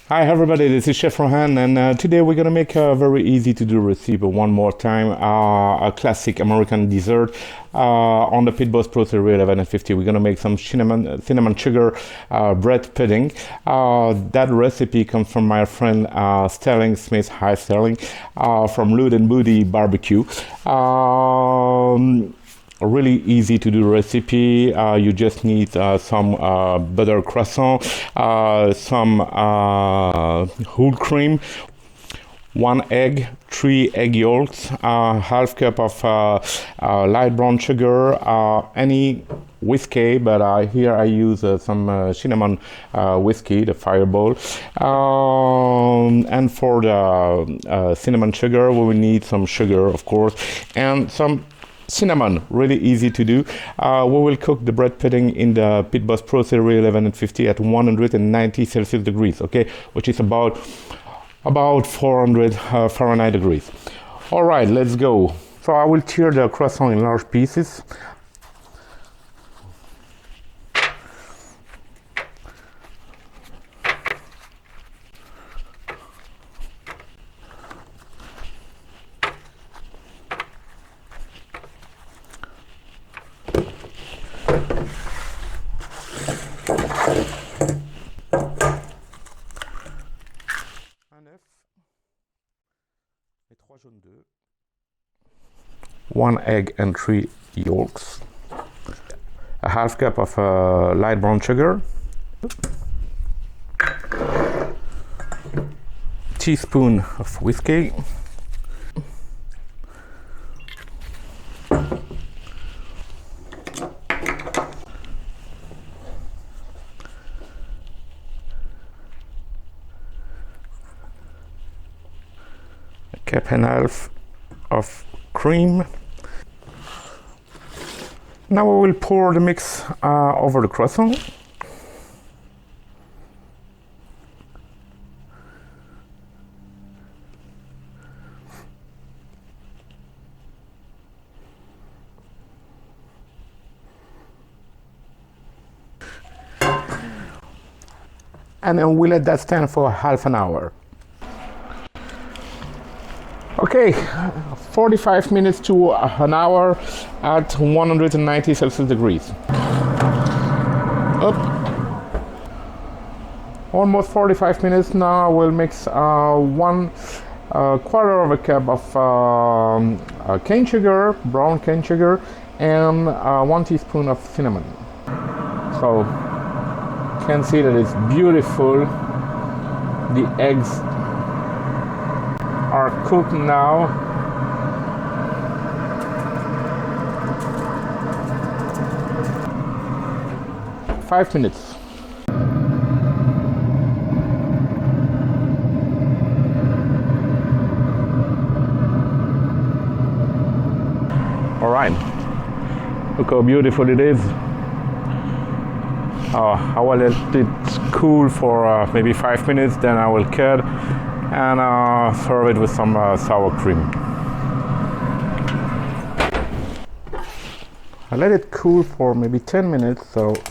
Hi everybody, this is Chef Rohan, and today we're gonna make a very easy to do recipe one more time, a classic American dessert on the Pit Boss Pro Series 11 and 50. We're gonna make some cinnamon sugar bread pudding. That recipe comes from my friend Sterling Smith. Hi Sterling, from Loot and Booty BBQ. A really easy to do recipe. You just need some butter croissant, some whole cream, 1 egg, 3 egg yolks, half cup of light brown sugar, any whiskey, but here I use some cinnamon whiskey, the Fireball. And for the cinnamon sugar, we will need some sugar, of course, and some cinnamon. Really easy to do. We will cook the bread pudding in the Pit Boss Pro Series 11 and 50 at 190 Celsius degrees, okay, which is about 400 Fahrenheit degrees. All right, let's go. So I will tear the croissant in large pieces. Et 3 jaunes d'œufs, 1 egg and 3 yolks, a half cup of light brown sugar, teaspoon of whiskey, cup and a half of cream. Now we will pour the mix over the croissant. And then we let that stand for half an hour. Okay, 45 minutes to an hour at 190 Celsius degrees. Up. Almost 45 minutes now. We'll mix 1 quarter of a cup of cane sugar, brown cane sugar, and 1 teaspoon of cinnamon. So you can see that it's beautiful. The eggs are cooked now. Five minutes. All right, look how beautiful it is. I will let it cool for maybe 5 minutes, then I will cut and serve it with some sour cream. I let it cool for maybe 10 minutes, so it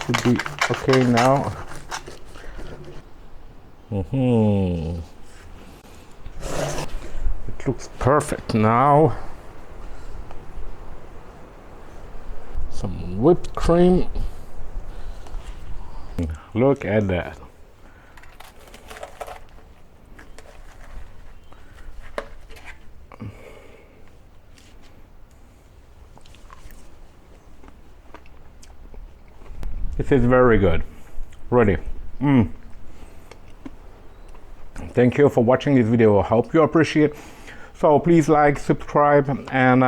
should be okay now. It looks perfect now. Some whipped cream. Look at that. This is very good. Ready. Thank you for watching this video. I hope you appreciate. So please like, subscribe, and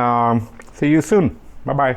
see you soon. Bye bye.